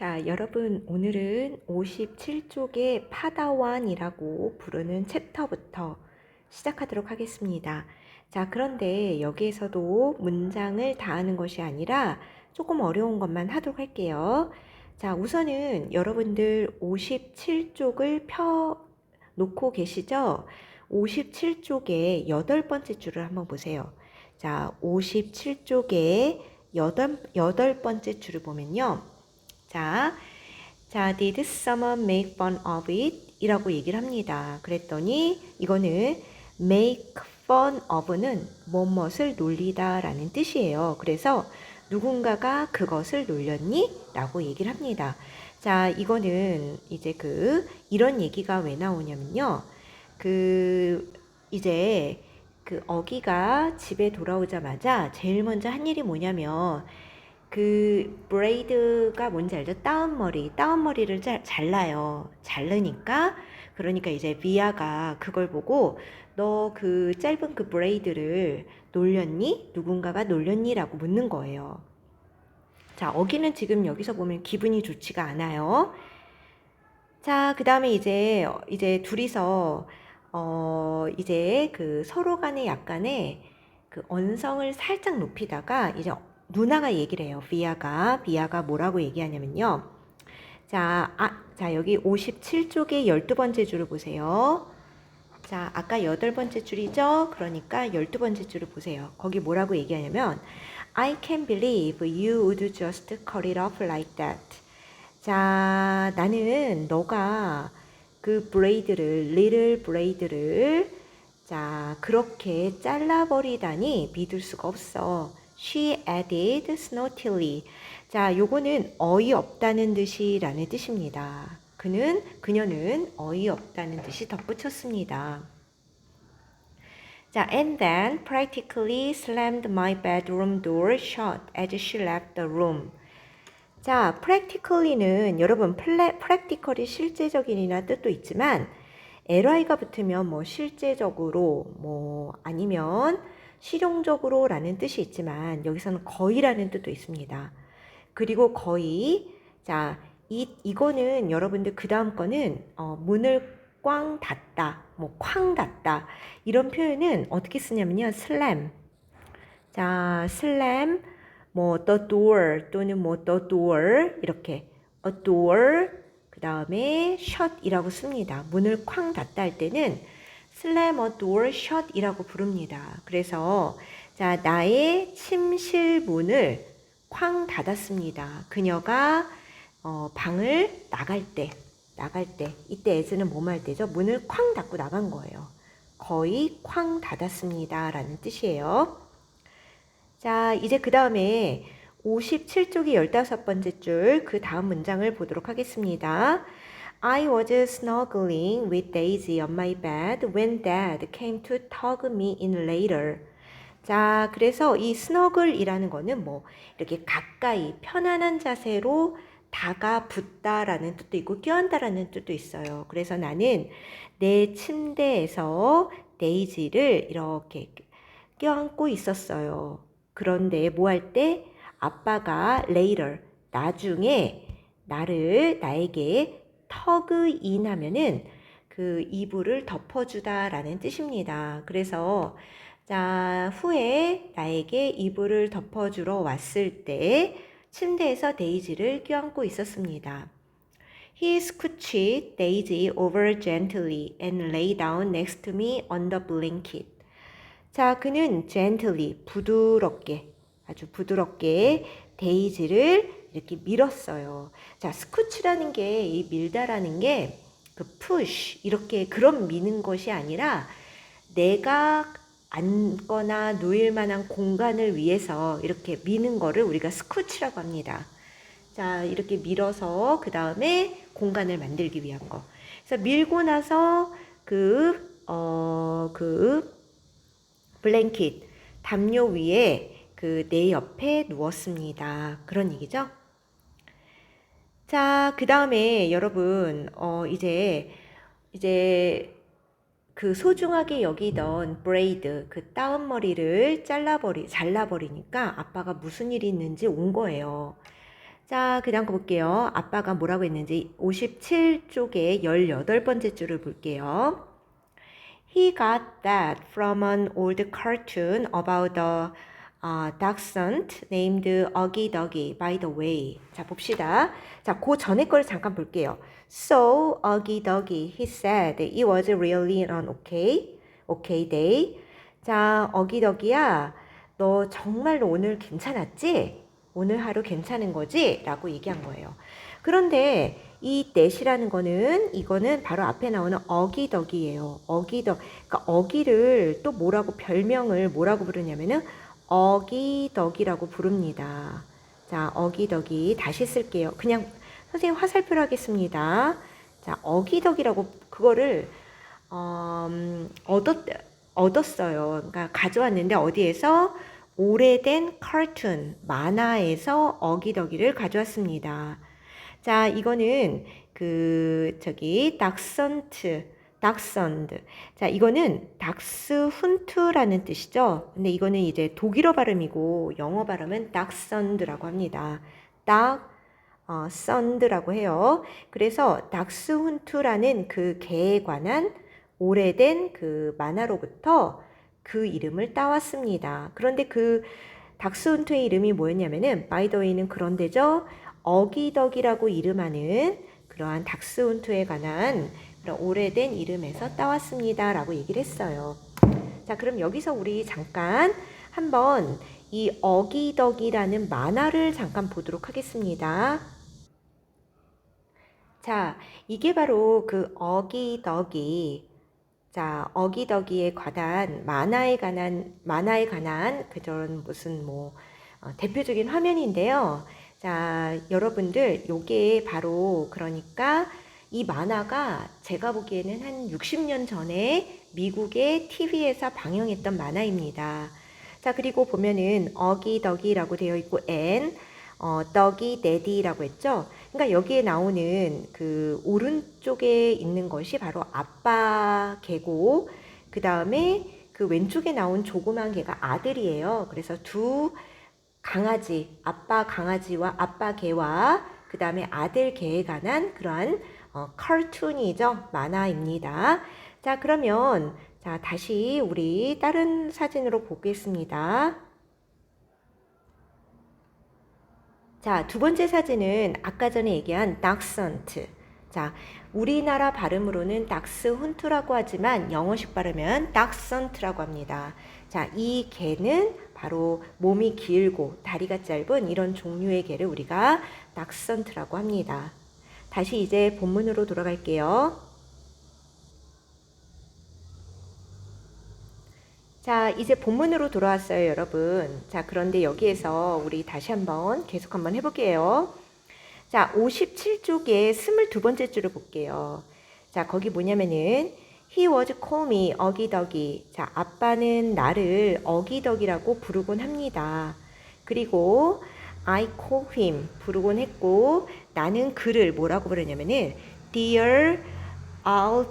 자, 여러분, 오늘은 57쪽의 파다완이라고 부르는 챕터부터 시작하도록 하겠습니다. 자, 그런데 여기에서도 문장을 다 하는 것이 아니라 조금 어려운 것만 하도록 할게요. 자, 우선은 여러분들 57쪽을 펴 놓고 계시죠? 57쪽의 8번째 줄을 한번 보세요. 자, 57쪽의 여덟 번째 줄을 보면요. 자, did someone make fun of it? 이라고 얘기를 합니다. 그랬더니 이거는 make fun of는 무엇을 놀리다 라는 뜻이에요. 그래서 누군가가 그것을 놀렸니? 라고 얘기를 합니다. 자, 이거는 이제 이런 얘기가 왜 나오냐면요. 이제 어기가 집에 돌아오자마자 제일 먼저 한 일이 뭐냐면 브레이드가 뭔지 알죠? 다운머리를 잘라요. 자르니까, 그러니까 이제 비아가 그걸 보고, 너 짧은 브레이드를 놀렸니? 누군가가 놀렸니? 라고 묻는 거예요. 자, 어기는 지금 여기서 보면 기분이 좋지가 않아요. 자, 그 다음에 이제 둘이서, 이제 서로 간에 약간의 언성을 살짝 높이다가 이제 누나가 얘기를 해요. 비아가 뭐라고 얘기하냐면요. 자, 여기 57쪽의 12번째 줄을 보세요. 자, 아까 8번째 줄이죠? 그러니까 12번째 줄을 보세요. 거기 뭐라고 얘기하냐면 I can't believe you would just cut it off like that. 자, 나는 너가 little 브레이드를 자, 그렇게 잘라버리다니 믿을 수가 없어. She added snortily. 자, 요거는 어이없다는 뜻이라는 뜻입니다. 그녀는 어이없다는 뜻이 덧붙였습니다. 자, and then practically slammed my bedroom door shut as she left the room. 자, practically는 여러분 practical이 실제적인이나 뜻도 있지만 ly가 붙으면 뭐 실제적으로 뭐 아니면 실용적으로 라는 뜻이 있지만 여기서는 거의라는 뜻도 있습니다. 그리고 거의 자, 이거는 여러분들 그 다음 거는 문을 꽝 닫다, 뭐 쾅 닫다 이런 표현은 어떻게 쓰냐면요. slam. 자, slam 뭐 the door 또는 뭐 the door 이렇게 a door 그 다음에 shut이라고 씁니다. 문을 쾅 닫다 할 때는 slam a door shut이라고 부릅니다. 그래서 자, 나의 침실 문을 쾅 닫았습니다. 그녀가 방을 나갈 때 이때 as는 뭐뭐 할 때죠? 문을 쾅 닫고 나간 거예요. 거의 쾅 닫았습니다 라는 뜻이에요. 자, 이제 그 다음에 57쪽이 15번째 줄 그 다음 문장을 보도록 하겠습니다. I was snuggling with Daisy on my bed when Dad came to tug me in later. 자, 그래서 이 snuggle이라는 거는 뭐 이렇게 가까이 편안한 자세로 다가붙다라는 뜻도 있고 껴안다라는 뜻도 있어요. 그래서 나는 내 침대에서 데이지를 이렇게 껴안고 있었어요. 그런데 뭐 할 때? 아빠가 later, 나중에 나에게 터그 인 하면은 이불을 덮어주다 라는 뜻입니다. 그래서 자, 후에 나에게 이불을 덮어주러 왔을 때 침대에서 데이지를 껴안고 있었습니다. He scooched Daisy over gently and lay down next to me on the blanket. 자, 그는 gently, 아주 부드럽게 데이지를 이렇게 밀었어요. 자, 스쿠치라는 게, 이 밀다라는 게 push, 이렇게 그런 미는 것이 아니라 내가 앉거나 누일 만한 공간을 위해서 이렇게 미는 거를 우리가 스쿠치라고 합니다. 자, 이렇게 밀어서 그 다음에 공간을 만들기 위한 거. 그래서 밀고 나서 블랭킷, 담요 위에 내 옆에 누웠습니다. 그런 얘기죠. 자, 그 다음에 여러분, 이제 소중하게 여기던 브레이드, 다운머리를 잘라버리니까 아빠가 무슨 일이 있는지 온 거예요. 자, 그 다음 거 볼게요. 아빠가 뭐라고 했는지 57쪽에 18번째 줄을 볼게요. He got that from an old cartoon about a dachshund named Uggy Duggy, by the way. 자, 봅시다. 자, 그 전에 거를 잠깐 볼게요. So, Uggy Duggy, he said it was really an okay day. 자, Uggy Duggy야, 너 정말로 오늘 괜찮았지? 오늘 하루 괜찮은 거지? 라고 얘기한 거예요. 그런데 이 that이라는 거는 이거는 바로 앞에 나오는 어기덕이에요. 그러니까 어기를 또 뭐라고 별명을 뭐라고 부르냐면은 어기덕이라고 부릅니다. 자, 어기덕이 다시 쓸게요. 그냥 선생님 화살표로 하겠습니다. 자, 어기덕이라고 그거를 얻었어요. 그러니까 가져왔는데 어디에서? 오래된 카툰, 만화에서 어기더기를 가져왔습니다. 자, 이거는 닥선드. 자, 이거는 닥스훈트라는 뜻이죠. 근데 이거는 이제 독일어 발음이고 영어 발음은 닥선드라고 합니다. 선드라고 해요. 그래서 닥스훈트라는 그 개에 관한 오래된 그 만화로부터 그 이름을 따왔습니다. 그런데 그 닥스훈트의 이름이 뭐였냐면은 바이더웨이는 그런데죠. 어기덕이라고 이름하는 그러한 닥스훈트에 관한 그런 오래된 이름에서 따왔습니다. 라고 얘기를 했어요. 자, 그럼 여기서 우리 잠깐 한번 이 어기덕이라는 만화를 잠깐 보도록 하겠습니다. 자, 이게 바로 그 어기덕이 자, 어기더기에 관한 만화에 관한 그런 무슨 대표적인 화면인데요. 자, 여러분들 요게 바로 그러니까 이 만화가 제가 보기에는 한 60년 전에 미국의 TV에서 방영했던 만화입니다. 자, 그리고 보면은 어기더기라고 되어 있고 떡이 데디라고 했죠. 그러니까 여기에 나오는 그 오른쪽에 있는 것이 바로 아빠 개고 그 다음에 그 왼쪽에 나온 조그만 개가 아들이에요. 그래서 두 강아지, 아빠 강아지와 아빠 개와 그 다음에 아들 개에 관한 그러한 카툰이죠. 만화입니다. 자, 그러면 자, 다시 우리 다른 사진으로 보겠습니다. 자, 두 번째 사진은 아까 전에 얘기한 닥선트. 자, 우리나라 발음으로는 닥스훈트라고 하지만 영어식 발음은 닥선트라고 합니다. 자, 이 개는 바로 몸이 길고 다리가 짧은 이런 종류의 개를 우리가 닥선트라고 합니다. 다시 이제 본문으로 돌아갈게요. 자, 이제 본문으로 돌아왔어요, 여러분. 자, 그런데 여기에서 우리 다시 한번 계속 한번 해볼게요. 자, 57쪽에 22번째 줄을 볼게요. 자, 거기 뭐냐면은 He was call me 어기덕이. 자, 아빠는 나를 어기덕이라고 부르곤 합니다. 그리고 I call him 부르곤 했고 나는 그를 뭐라고 부르냐면은 Dear Old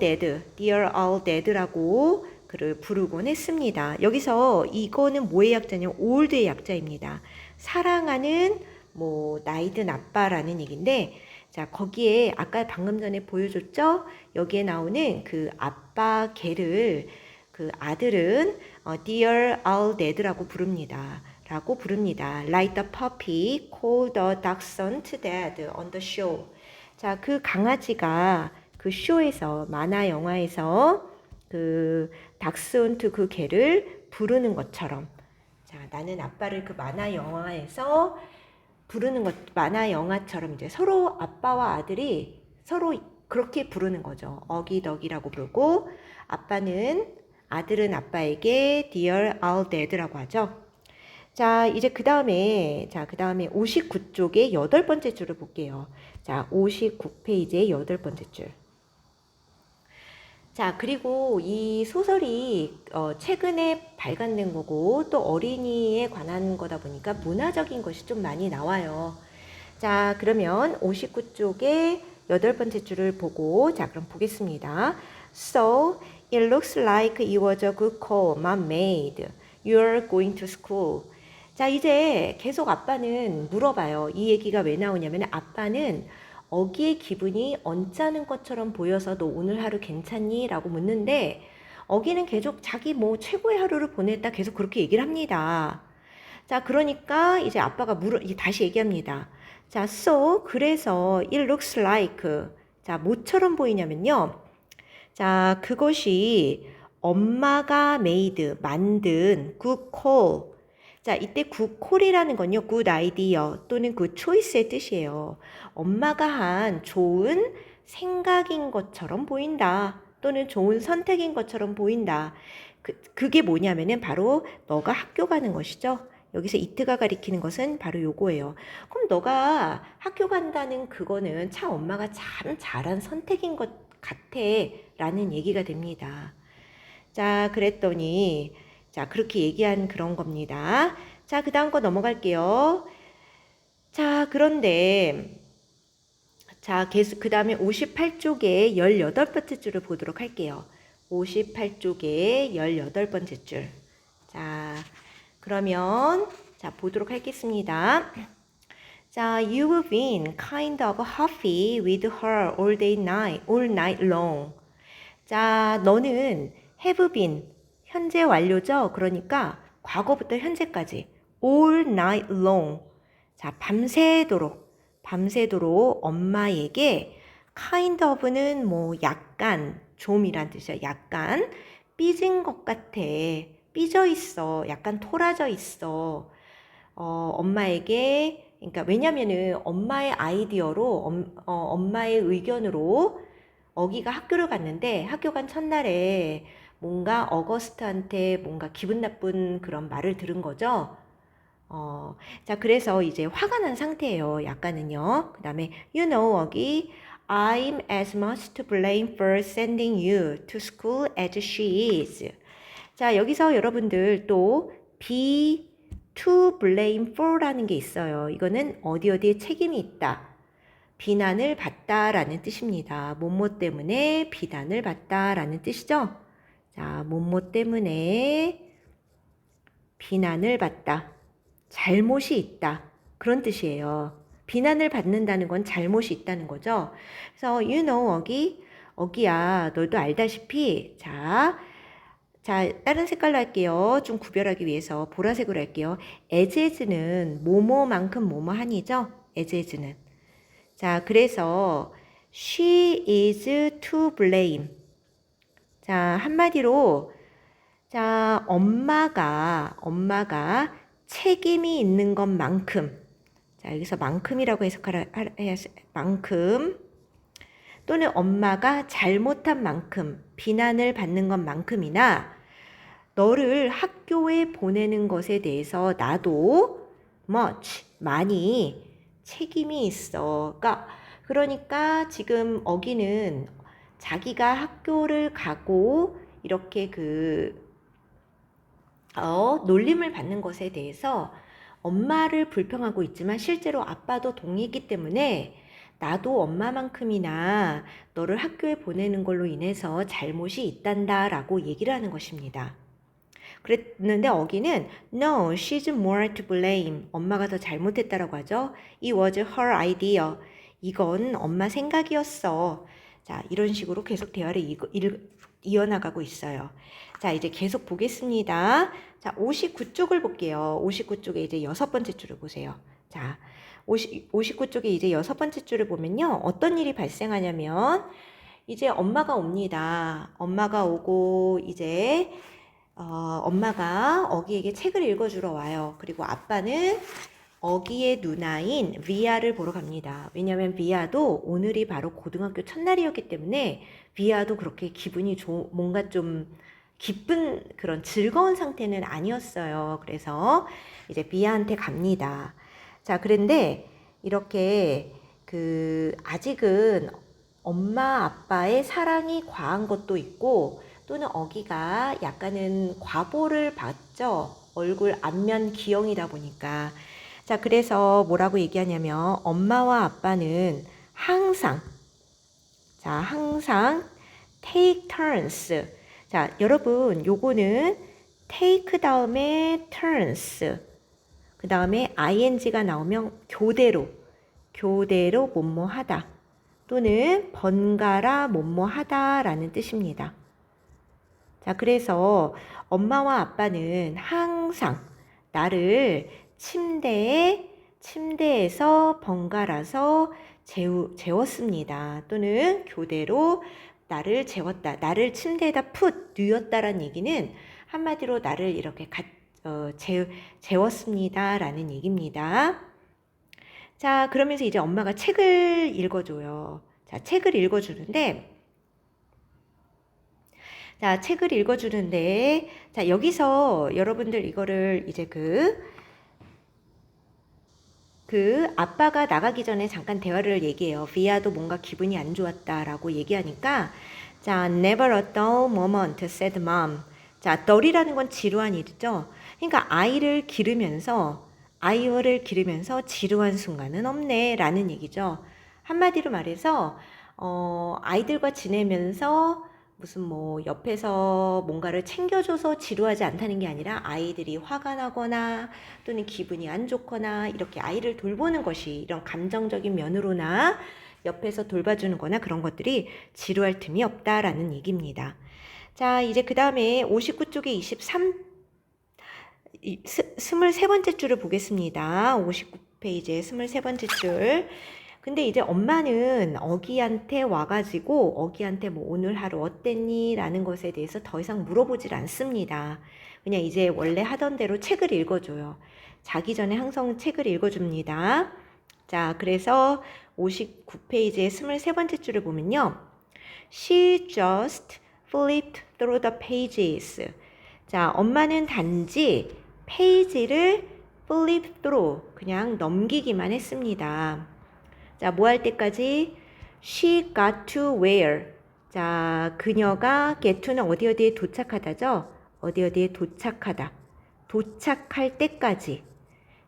Dad라고 그를 부르곤 했습니다. 여기서 이거는 뭐의 약자냐면 올드의 약자입니다. 사랑하는 나이든 아빠라는 얘기인데 자, 거기에 아까 방금 전에 보여줬죠? 여기에 나오는 그 아빠 개를 그 아들은 Dear Old Dad라고 부릅니다. Like the puppy called the dachshund dad on the show. 자, 그 강아지가 그 쇼에서 만화 영화에서 그 닥스훈트 그 개를 부르는 것처럼 자, 나는 아빠를 그 만화 영화에서 부르는 것 만화 영화처럼 이제 서로 아빠와 아들이 서로 그렇게 부르는 거죠. 어기덕이라고 부르고 아들은 아빠에게 Dear Old Dad라고 하죠. 자, 이제 그 다음에 59쪽에 8번째 줄을 볼게요. 자, 59페이지의 8번째 줄. 자, 그리고 이 소설이 최근에 발간된 거고 또 어린이에 관한 거다 보니까 문화적인 것이 좀 많이 나와요. 자, 그러면 59쪽에 8번째 줄을 보고 자, 그럼 보겠습니다. So, it looks like it was a good call, Mom made. You're going to school. 자, 이제 계속 아빠는 물어봐요. 이 얘기가 왜 나오냐면 아빠는 어기의 기분이 언짢은 것처럼 보여서 너 오늘 하루 괜찮니? 라고 묻는데 어기는 계속 자기 뭐 최고의 하루를 보냈다 계속 그렇게 얘기를 합니다. 자, 그러니까 이제 아빠가 다시 얘기합니다. 자, so 그래서 it looks like 자, 뭐처럼 보이냐면요. 자, 그것이 엄마가 made 만든 good call. 자, 이때 good call이라는 건요. good idea 또는 good choice의 뜻이에요. 엄마가 한 좋은 생각인 것처럼 보인다. 또는 좋은 선택인 것처럼 보인다. 그게 뭐냐면은 바로 너가 학교 가는 것이죠. 여기서 이트가 가리키는 것은 바로 요거예요. 그럼 너가 학교 간다는 그거는 참 엄마가 참 잘한 선택인 것 같아 라는 얘기가 됩니다. 자, 그랬더니 자, 그렇게 얘기한 그런 겁니다. 자, 그 다음 거 넘어갈게요. 자, 그런데 자, 계속 그 다음에 58쪽에 18번째 줄을 보도록 할게요. 58쪽에 18번째 줄. 자, 그러면 자, 보도록 하겠습니다. 자, you've been kind of huffy with her all night long. 자, 너는 have been 현재 완료죠? 그러니까 과거부터 현재까지 all night long. 자, 밤새도록 엄마에게 kind of는 뭐 약간 좀이란 뜻이야. 약간 삐진 것 같아. 삐져 있어. 약간 토라져 있어. 엄마에게 그러니까 왜냐면은 엄마의 아이디어로 엄마의 의견으로 어기가 학교를 갔는데 학교 간 첫날에 뭔가 어거스트한테 뭔가 기분 나쁜 그런 말을 들은 거죠. 자, 그래서 이제 화가 난 상태예요. 약간은요. 그 다음에 you know, 어기 I'm as much to blame for sending you to school as she is. 자, 여기서 여러분들 또 be to blame for라는 게 있어요. 이거는 어디에 책임이 있다. 비난을 받다라는 뜻입니다. 뭐뭐 때문에 비난을 받다라는 뜻이죠. 자, 뭐뭐 때문에 비난을 받다. 잘못이 있다. 그런 뜻이에요. 비난을 받는다는 건 잘못이 있다는 거죠. 그래서 you know, 어기야, 너도 알다시피 자, 다른 색깔로 할게요. 좀 구별하기 위해서 보라색으로 할게요. as는 뭐뭐만큼 뭐뭐하니죠. as는. 자, 그래서 she is to blame. 자, 한마디로 자, 엄마가 책임이 있는 것만큼. 자, 여기서 만큼이라고 해석하라 만큼 또는 엄마가 잘못한 만큼 비난을 받는 것만큼이나 너를 학교에 보내는 것에 대해서 나도 많이 책임이 있어. 그러니까 지금 어기는 자기가 학교를 가고 이렇게 놀림을 받는 것에 대해서 엄마를 불평하고 있지만 실제로 아빠도 동의했기 때문에 나도 엄마만큼이나 너를 학교에 보내는 걸로 인해서 잘못이 있단다라고 얘기를 하는 것입니다. 그랬는데 어기는 No, she's more to blame. 엄마가 더 잘못했다라고 하죠. It was her idea. 이건 엄마 생각이었어. 자, 이런 식으로 계속 대화를 이어나가고 있어요. 자, 이제 계속 보겠습니다. 자, 59쪽을 볼게요. 59쪽에 이제 6번째 줄을 보세요. 자, 59쪽에 이제 6번째 줄을 보면요. 어떤 일이 발생하냐면 이제 엄마가 옵니다. 엄마가 오고 이제 엄마가 어기에게 책을 읽어주러 와요. 그리고 아빠는 어기의 누나인 비아를 보러 갑니다. 왜냐하면 비아도 오늘이 바로 고등학교 첫날이었기 때문에 비아도 그렇게 기분이 뭔가 좀 기쁜 그런 즐거운 상태는 아니었어요. 그래서 이제 비아한테 갑니다. 자, 그런데 이렇게 아직은 엄마 아빠의 사랑이 과한 것도 있고 또는 어기가 약간은 과보를 받죠. 얼굴 안면 기형이다 보니까. 자, 그래서 뭐라고 얘기하냐면 엄마와 아빠는 항상 take turns. 자, 여러분 요거는 take 다음에 turns. 그 다음에 ing가 나오면 교대로 뭐뭐 하다 또는 번갈아 뭐뭐 하다라는 뜻입니다. 자, 그래서 엄마와 아빠는 항상 나를 침대에서 번갈아서 재웠습니다. 또는 교대로 나를 재웠다. 나를 침대에다 뉘었다라는 얘기는 한마디로 나를 이렇게 재웠습니다. 라는 얘기입니다. 자, 그러면서 이제 엄마가 책을 읽어줘요. 자, 책을 읽어주는데, 자, 여기서 여러분들 이거를 이제 아빠가 나가기 전에 잠깐 대화를 얘기해요. 비아도 뭔가 기분이 안 좋았다라고 얘기하니까, 자, never a dull moment, said mom. 자, dull이라는 건 지루한 일이죠. 그러니까 아이를 기르면서 지루한 순간은 없네 라는 얘기죠. 한마디로 말해서 아이들과 지내면서 무슨 뭐 옆에서 뭔가를 챙겨줘서 지루하지 않다는 게 아니라 아이들이 화가 나거나 또는 기분이 안 좋거나 이렇게 아이를 돌보는 것이 이런 감정적인 면으로나 옆에서 돌봐주는 거나 그런 것들이 지루할 틈이 없다라는 얘기입니다. 자, 이제 그 다음에 59쪽에 23번째 줄을 보겠습니다. 59페이지에 23번째 줄. 근데 이제 엄마는 어기한테 와가지고 어기한테 뭐 오늘 하루 어땠니? 라는 것에 대해서 더 이상 물어보질 않습니다. 그냥 이제 원래 하던 대로 책을 읽어줘요. 자기 전에 항상 책을 읽어줍니다. 자, 그래서 59페이지에 23번째 줄을 보면요. She just flipped through the pages. 자, 엄마는 단지 페이지를 flip through, 그냥 넘기기만 했습니다. 자, 뭐 할 때까지? She got to where? 자, 그녀가 get to는 어디에 도착하다죠? 어디에 도착하다. 도착할 때까지.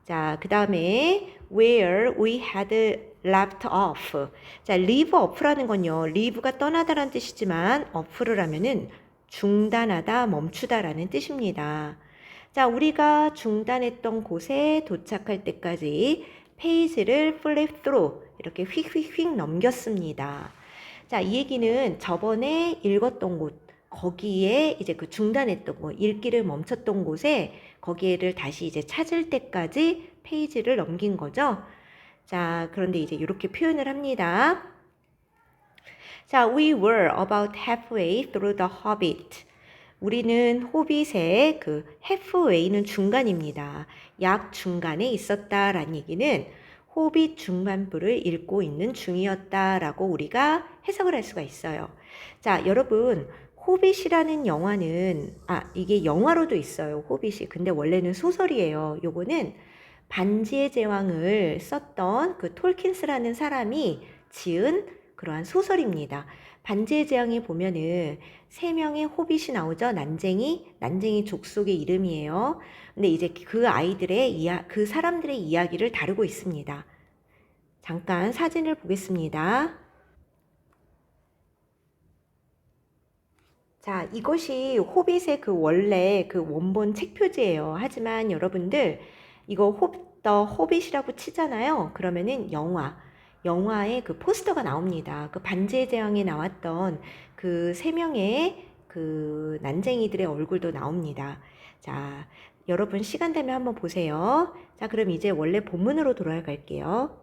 자, 그 다음에 where we had left off. 자, leave off라는 건요. leave가 떠나다라는 뜻이지만 off를 하면은 중단하다, 멈추다라는 뜻입니다. 자, 우리가 중단했던 곳에 도착할 때까지 페이지를 flip through 이렇게 휙휙휙 넘겼습니다. 자, 이 얘기는 저번에 읽었던 곳, 거기에 이제 그 중단했던 곳, 읽기를 멈췄던 곳에 거기에를 다시 이제 찾을 때까지 페이지를 넘긴 거죠. 자, 그런데 이제 이렇게 표현을 합니다. 자, we were about halfway through the Hobbit. 우리는 호빗의 halfway는 중간입니다. 약 중간에 있었다라는 얘기는 호빗 중반부를 읽고 있는 중이었다라고 우리가 해석을 할 수가 있어요. 자, 여러분, 호빗이라는 영화는 이게 영화로도 있어요. 호빗이. 근데 원래는 소설이에요. 요거는 반지의 제왕을 썼던 톨킨스라는 사람이 지은 그러한 소설입니다. 반지의 제왕에 보면은 3명의 호빗이 나오죠. 난쟁이 족속의 이름이에요. 근데 이제 그 사람들의 이야기를 다루고 있습니다. 잠깐 사진을 보겠습니다. 자, 이것이 호빗의 원래 원본 책 표지예요. 하지만 여러분들 이거 더 호빗이라고 치잖아요. 그러면은 영화의 포스터가 나옵니다. 반지의 제왕에 나왔던 3명의 난쟁이들의 얼굴도 나옵니다. 자, 여러분 시간 되면 한번 보세요. 자, 그럼 이제 원래 본문으로 돌아갈게요.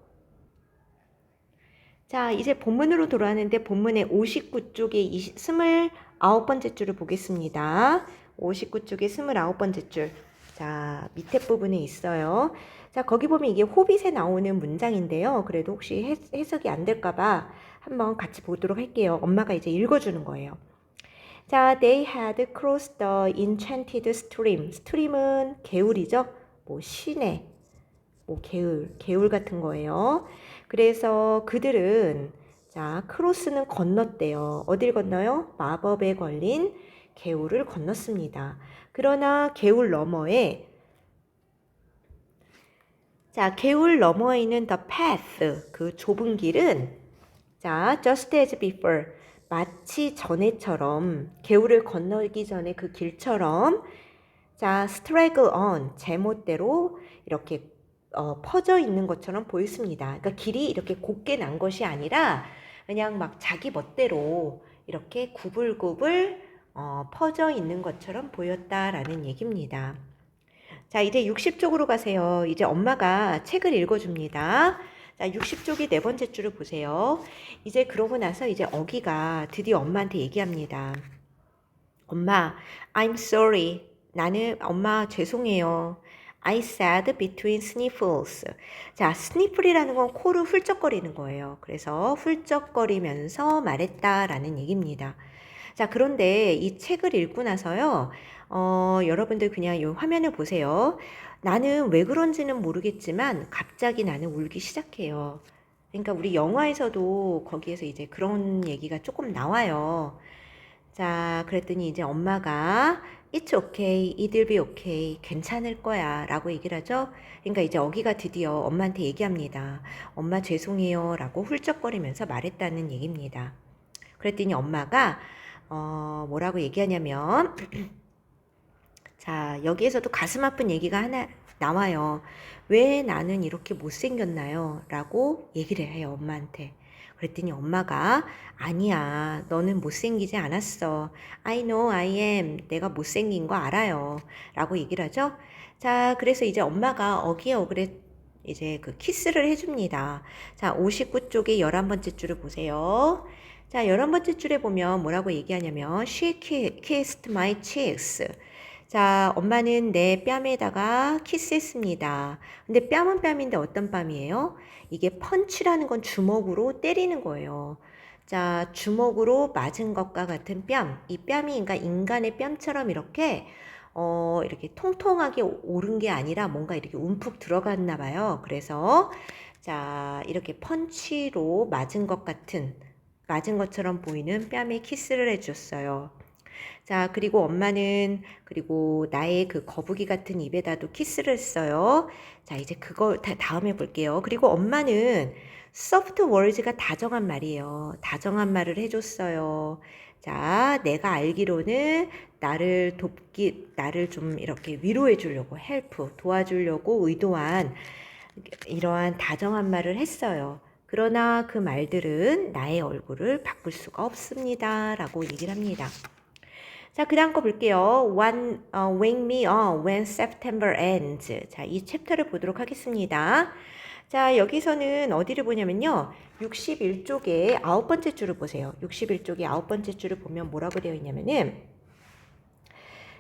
자, 이제 본문으로 돌아왔는데 본문의 59쪽에 29번째 줄을 보겠습니다. 59쪽에 29번째 줄. 자, 밑에 부분에 있어요. 자, 거기 보면 이게 호빗에 나오는 문장인데요. 그래도 혹시 해석이 안 될까봐 한번 같이 보도록 할게요. 엄마가 이제 읽어주는 거예요. 자, they had crossed the enchanted stream. stream은 개울이죠. 뭐 시내, 뭐 개울 같은 거예요. 그래서 그들은 자, 크로스는 건넜대요. 어딜 건너요? 마법에 걸린 개울을 건넜습니다. 그러나 개울 너머에 있는 the path, 그 좁은 길은 자, just as before, 마치 전에처럼 개울을 건너기 전에 그 길처럼 자, straggle on, 제멋대로 이렇게 퍼져 있는 것처럼 보였습니다. 그러니까 길이 이렇게 곱게 난 것이 아니라 그냥 막 자기 멋대로 이렇게 구불구불 퍼져 있는 것처럼 보였다라는 얘기입니다. 자, 이제 60쪽으로 가세요. 이제 엄마가 책을 읽어줍니다. 자, 60쪽이 네 번째 줄을 보세요. 이제 그러고 나서 이제 어기가 드디어 엄마한테 얘기합니다. 엄마, I'm sorry. 나는 엄마 죄송해요. I said between sniffles. 자, sniffle이라는 건 코를 훌쩍거리는 거예요. 그래서 훌쩍거리면서 말했다라는 얘기입니다. 자, 그런데 이 책을 읽고 나서요, 여러분들 그냥 이 화면을 보세요. 나는 왜 그런지는 모르겠지만 갑자기 나는 울기 시작해요. 그러니까 우리 영화에서도 거기에서 이제 그런 얘기가 조금 나와요. 자, 그랬더니 이제 엄마가 It's okay, it'll be okay, 괜찮을 거야 라고 얘기를 하죠. 그러니까 이제 어기가 드디어 엄마한테 얘기합니다. 엄마 죄송해요 라고 훌쩍거리면서 말했다는 얘기입니다. 그랬더니 엄마가 뭐라고 얘기하냐면 자, 여기에서도 가슴 아픈 얘기가 하나 나와요. 왜 나는 이렇게 못생겼나요? 라고 얘기를 해요, 엄마한테. 그랬더니 엄마가 아니야, 너는 못생기지 않았어. I know I am. 내가 못생긴 거 알아요. 라고 얘기를 하죠. 자, 그래서 이제 엄마가 어기어그래 이제 그 키스를 해줍니다. 자, 59쪽의 11번째 줄을 보세요. 자, 11번째 줄에 보면 뭐라고 얘기하냐면 She kissed my cheeks. 자, 엄마는 내 뺨에다가 키스했습니다. 근데 뺨은 뺨인데 어떤 뺨이에요? 이게 펀치라는 건 주먹으로 때리는 거예요. 자, 주먹으로 맞은 것과 같은 뺨. 이 뺨이 그러니까 인간의 뺨처럼 이렇게 통통하게 오른 게 아니라 뭔가 이렇게 움푹 들어갔나 봐요. 그래서 자, 이렇게 펀치로 맞은 맞은 것처럼 보이는 뺨에 키스를 해줬어요. 자, 그리고 엄마는 그리고 나의 그 거북이 같은 입에다도 키스를 했어요. 자, 이제 그거 다음에 볼게요. 그리고 엄마는 soft words가 다정한 말이에요. 다정한 말을 해줬어요. 자, 내가 알기로는 나를 좀 이렇게 위로해 주려고, help, 도와주려고 의도한 이러한 다정한 말을 했어요. 그러나 그 말들은 나의 얼굴을 바꿀 수가 없습니다. 라고 얘기를 합니다. 자, 그 다음 거 볼게요. Wake me up when September ends. 자, 이 챕터를 보도록 하겠습니다. 자, 여기서는 어디를 보냐면요. 61쪽의 9번째 줄을 보세요. 61쪽의 9번째 줄을 보면 뭐라고 되어 있냐면은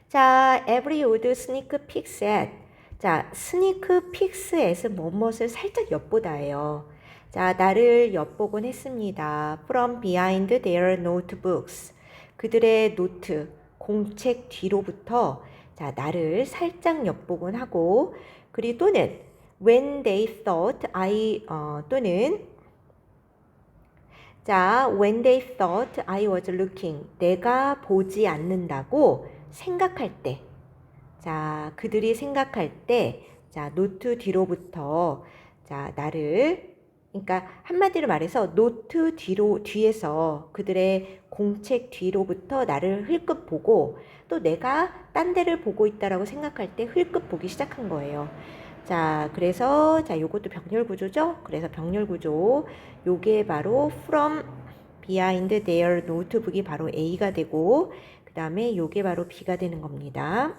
자, every would sneak peeks at. 자, sneak peeks at 무엇을 살짝 엿보다예요. 자, 나를 엿보곤 했습니다. From behind their notebooks. 그들의 노트, 공책 뒤로부터 자, 나를 살짝 엿보곤 하고 그리고 또는 when they thought 또는 자, when they thought I was looking. 내가 보지 않는다고 생각할 때. 자, 그들이 생각할 때 자, 노트 뒤로부터 자, 나를 그러니까 한마디로 말해서 노트 뒤에서 그들의 공책 뒤로부터 나를 흘끗 보고 또 내가 딴 데를 보고 있다라고 생각할 때 흘끗 보기 시작한 거예요. 자, 그래서 자, 요것도 병렬 구조죠? 그래서 병렬 구조 요게 바로 from behind their notebook이 바로 A가 되고 그 다음에 요게 바로 B가 되는 겁니다.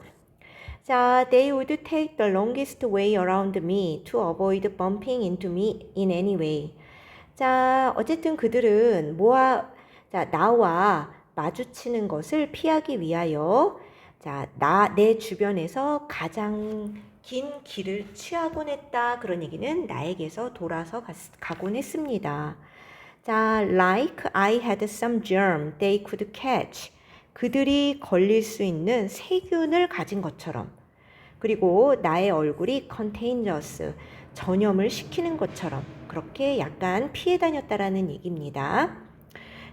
자, they would take the longest way around me to avoid bumping into me in any way. 자, 어쨌든 그들은 나와 마주치는 것을 피하기 위하여 자, 내 주변에서 가장 긴 길을 취하곤 했다. 그런 얘기는 나에게서 돌아서 가곤 했습니다. 자, like I had some germ they could catch. 그들이 걸릴 수 있는 세균을 가진 것처럼. 그리고 나의 얼굴이 contagious, 전염을 시키는 것처럼 그렇게 약간 피해 다녔다라는 얘기입니다.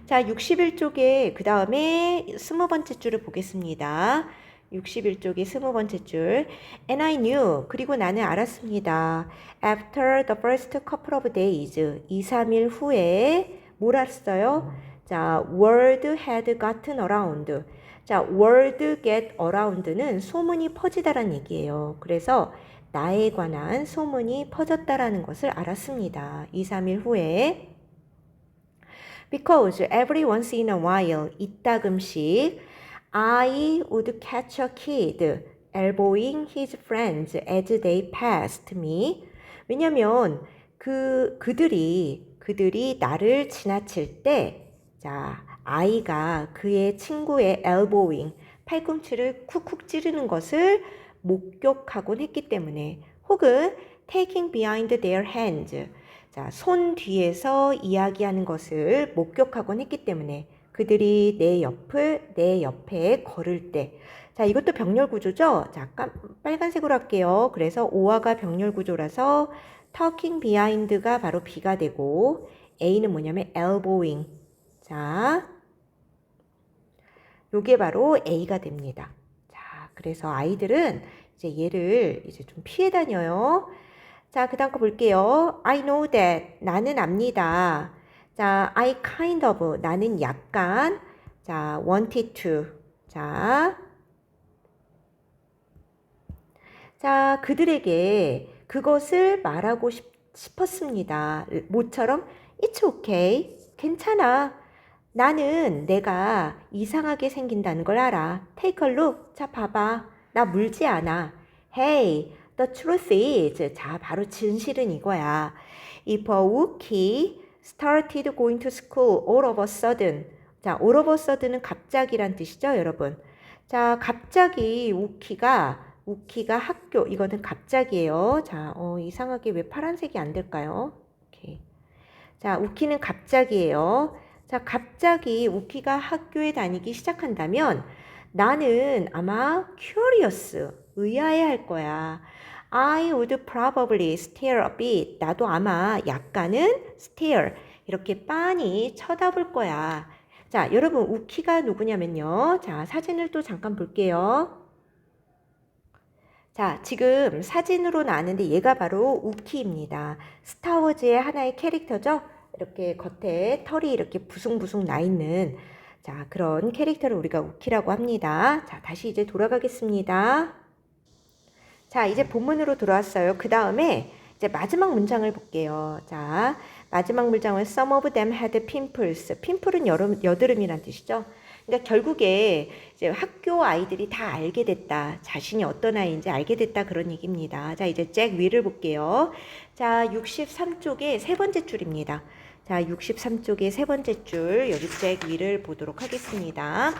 자, 61쪽에 그 다음에 20번째 줄을 보겠습니다. 61쪽의 20번째 줄. And I knew. 그리고 나는 알았습니다. After the first couple of days. 2, 3일 후에 뭘 알았어요? 자, word had gotten around. 자, word get around는 소문이 퍼지다라는 얘기예요. 그래서 나에 관한 소문이 퍼졌다라는 것을 알았습니다. 2, 3일 후에 Because every once in a while, 이따금씩 I would catch a kid elbowing his friends as they passed me. 왜냐면 그들이 나를 지나칠 때, 자, 아이가 그의 친구의 elbowing, 팔꿈치를 쿡쿡 찌르는 것을 목격하곤 했기 때문에, 혹은 taking behind their hands, 자, 손 뒤에서 이야기하는 것을 목격하곤 했기 때문에 그들이 내 옆에 걸을 때, 자, 이것도 병렬 구조죠? 자, 빨간색으로 할게요. 그래서 오화가 병렬 구조라서 talking behind가 바로 B가 되고 A는 뭐냐면 elbowing. 자, 요게 바로 A가 됩니다. 자, 그래서 아이들은 이제 얘를 이제 좀 피해 다녀요. 자, 그 다음 거 볼게요. I know that. 나는 압니다. 자, I kind of. 나는 약간. 자, wanted to. 자, 그들에게 그것을 말하고 싶었습니다. 모처럼 It's okay. 괜찮아. 나는 내가 이상하게 생긴다는 걸 알아. Take a look. 자, 봐봐. 나 물지 않아. Hey, the truth is. 자, 바로 진실은 이거야. If a Wookiee started going to school all of a sudden. 자, all of a sudden은 갑자기란 뜻이죠, 여러분. 자, 갑자기 우키가 학교, 이거는 갑자기예요. 자, 이상하게 왜 파란색이 안 될까요? 오케이. 자, 우키는 갑자기예요. 자, 갑자기 우키가 학교에 다니기 시작한다면 나는 아마 curious, 의아해할 거야. I would probably stare a bit. 나도 아마 약간은 stare, 이렇게 빤히 쳐다볼 거야. 자, 여러분 우키가 누구냐면요. 자, 사진을 또 잠깐 볼게요. 자, 지금 사진으로 나왔는데 얘가 바로 우키입니다. 스타워즈의 하나의 캐릭터죠. 이렇게 겉에 털이 이렇게 부숭부숭 나 있는, 자, 그런 캐릭터를 우리가 우키라고 합니다. 자, 다시 이제 돌아가겠습니다. 자, 이제 본문으로 돌아왔어요. 그 다음에 이제 마지막 문장을 볼게요. 자, 마지막 문장은 Some of them had pimples. 핀플은 여드름이란 뜻이죠. 그러니까 결국에 이제 학교 아이들이 다 알게 됐다. 자신이 어떤 아이인지 알게 됐다. 그런 얘기입니다. 자, 이제 잭 위를 볼게요. 자, 63쪽의 세 번째 줄입니다. 자, 63쪽의 세 번째 줄, 여기 잭 위를 보도록 하겠습니다.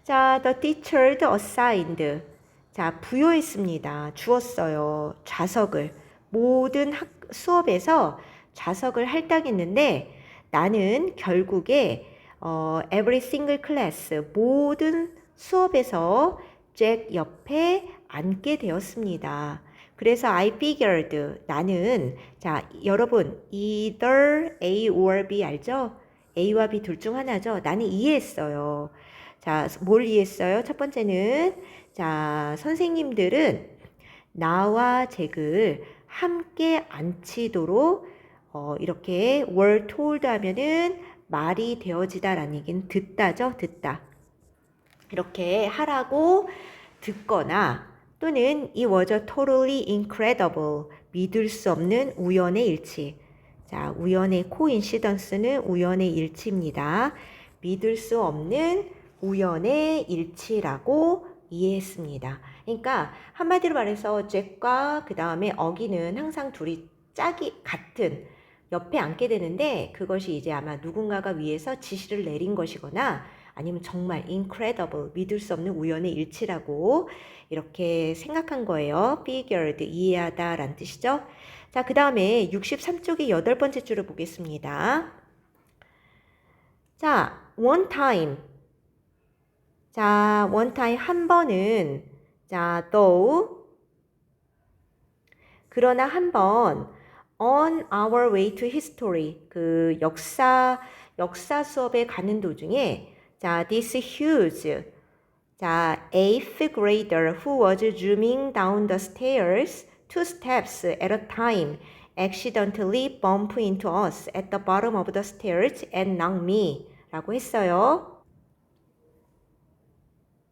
자, the teacher assigned. 자, 부여했습니다. 주었어요. 좌석을. 모든 수업에서 좌석을 할당했는데 나는 결국에 every single class, 모든 수업에서 잭 옆에 앉게 되었습니다. 그래서 I figured, 나는, 자, 여러분 either A or B 알죠? A와 B 둘 중 하나죠. 나는 이해했어요. 자, 뭘 이해했어요? 첫 번째는, 자, 선생님들은 나와 잭을 함께 앉히도록 이렇게 were told 하면은 말이 되어지다라는 얘기는 듣다죠. 듣다. 이렇게 하라고 듣거나, 또는 it was totally incredible. 믿을 수 없는 우연의 일치. 자, 우연의 coincidence는 우연의 일치입니다. 믿을 수 없는 우연의 일치라고 이해했습니다. 그러니까 한마디로 말해서 잭과 그 다음에 어기는 항상 둘이 짝이 같은 옆에 앉게 되는데, 그것이 이제 아마 누군가가 위에서 지시를 내린 것이거나 아니면 정말 incredible, 믿을 수 없는 우연의 일치라고 이렇게 생각한 거예요. figured, 이해하다 라는 뜻이죠. 자, 그 다음에 63쪽의 8번째 줄을 보겠습니다. 자, one time. 자, one time 한 번은, 자, though, 그러나 한 번, on our way to history, 그 역사 수업에 가는 도중에, 자, this huge, 자, eighth grader who was zooming down the stairs 2 steps at a time accidentally bumped into us at the bottom of the stairs and knocked me 라고 했어요.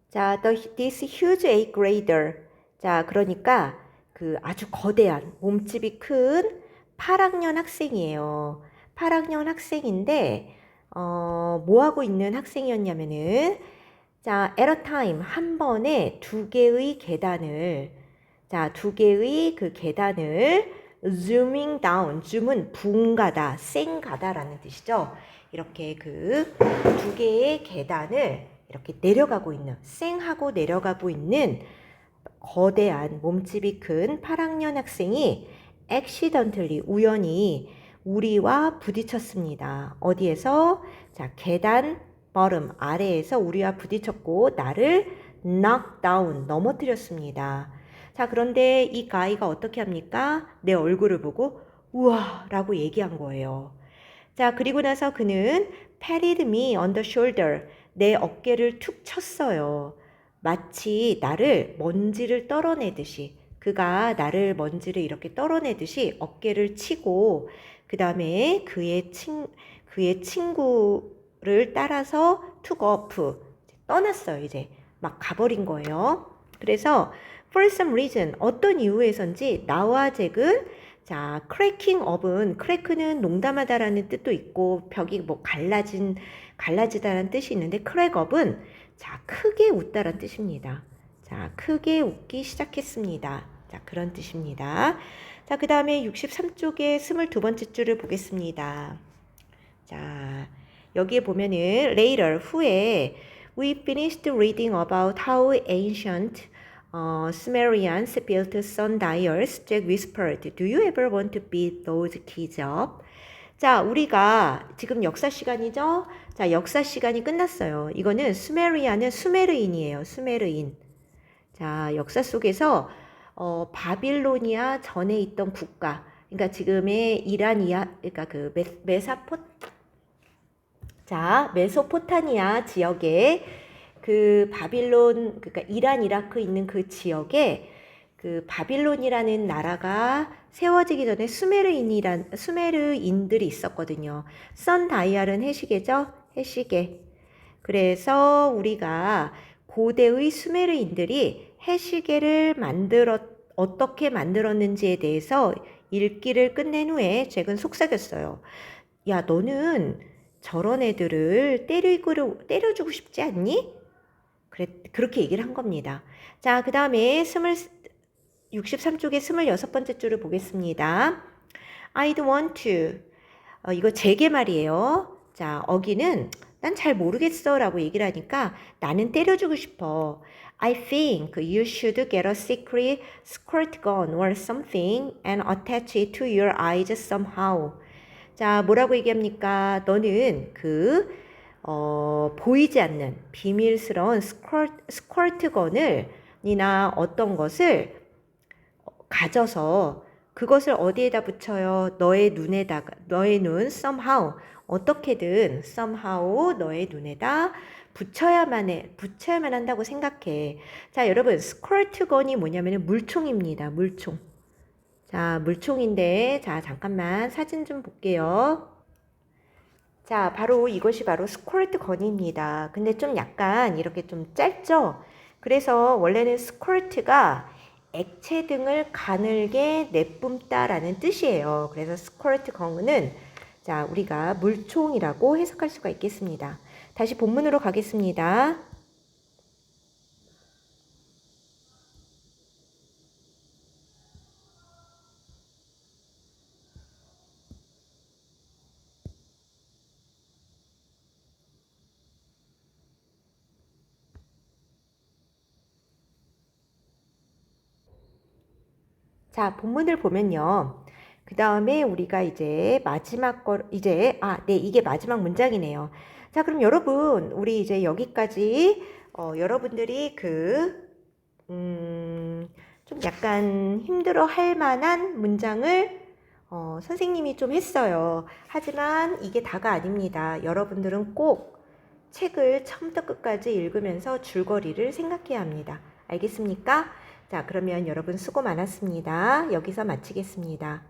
자, this huge eighth grader. 자, 그러니까 그 아주 거대한 몸집이 큰 8학년 학생이에요. 8학년 학생인데 뭐 하고 있는 학생이었냐면은 자, at a time 한 번에 두 개의 계단을 두 개의 그 계단을 zooming down, zoom은 붕가다, 쌩가다라는 뜻이죠. 이렇게 그 두 개의 계단을 이렇게 내려가고 있는, 쌩하고 내려가고 있는 거대한 몸집이 큰 8학년 학생이 accidentally, 우연히 우리와 부딪혔습니다. 어디에서? 자, 계단 bottom, 아래에서 우리와 부딪혔고 나를 knock down, 넘어뜨렸습니다. 자, 그런데 이 가이가 어떻게 합니까? 내 얼굴을 보고 우와 라고 얘기한 거예요. 자, 그리고 나서 그는 patted me on the shoulder, 내 어깨를 툭 쳤어요. 마치 나를 먼지를 떨어내듯이, 그가 나를 먼지를 이렇게 떨어내듯이 어깨를 치고 그 다음에 그의 친구를 따라서 took off, 떠났어요. 이제 막 가버린 거예요. 그래서 for some reason, 어떤 이유에선지 나와 잭은 자, cracking up은, crack는 농담하다라는 뜻도 있고 벽이 뭐 갈라지다라는 뜻이 있는데 crack up은 자, 크게 웃다라는 뜻입니다. 자, 크게 웃기 시작했습니다. 자, 그런 뜻입니다. 자, 그 다음에 63쪽에 22번째 줄을 보겠습니다. 자, 여기에 보면은 later, 후에 we finished reading about how ancient Sumerians built sundials. Jack whispered, Do you ever want to beat those kids up? 자, 우리가 지금 역사 시간이죠? 자, 역사 시간이 끝났어요. 이거는 수메리아는 수메르인이에요. 수메르인. 자, 역사 속에서 바빌로니아 전에 있던 국가, 그러니까 지금의 그러니까 그 메소포타미아 지역에 그 바빌론, 그러니까 이란, 이라크 있는 그 지역에 그 바빌론이라는 나라가 세워지기 전에 수메르인들이 있었거든요. 선다이알은 해시계죠? 해시계. 그래서 우리가 고대의 수메르인들이 해시계를 어떻게 만들었는지에 대해서 읽기를 끝낸 후에 잭은 속삭였어요. 야, 너는 저런 애들을 때려주고 싶지 않니? 그렇게 얘기를 한 겁니다. 자, 그 다음에 63쪽에 26번째 줄을 보겠습니다. I'd want to. 이거 제게 말이에요. 자, 어기는 난 잘 모르겠어 라고 얘기를 하니까 나는 때려주고 싶어. I think you should get a secret squirt gun or something and attach it to your eyes somehow. 자, 뭐라고 얘기합니까? 너는 보이지 않는 비밀스러운 스쿼트건을 니나 어떤 것을 가져서 그것을 어디에다 붙여요? 너의 눈 somehow, 어떻게든 somehow 너의 눈에다 붙여야만 한다고 생각해. 자, 여러분, 스쿼트건이 뭐냐면 물총입니다. 물총. 자, 물총인데, 자, 잠깐만 사진 좀 볼게요. 자, 이것이 바로 스쿼트건입니다. 근데 좀 약간 이렇게 좀 짧죠? 그래서 원래는 스쿼트가 액체 등을 가늘게 내뿜다라는 뜻이에요. 그래서 스쿼트건은 자, 우리가 물총이라고 해석할 수가 있겠습니다. 다시 본문으로 가겠습니다. 자, 본문을 보면요. 그 다음에 우리가 이제 네, 이게 마지막 문장이네요. 자, 그럼 여러분, 우리 이제 여기까지, 여러분들이 좀 약간 힘들어 할 만한 문장을, 선생님이 좀 했어요. 하지만 이게 다가 아닙니다. 여러분들은 꼭 책을 처음부터 끝까지 읽으면서 줄거리를 생각해야 합니다. 알겠습니까? 자, 그러면 여러분 수고 많았습니다. 여기서 마치겠습니다.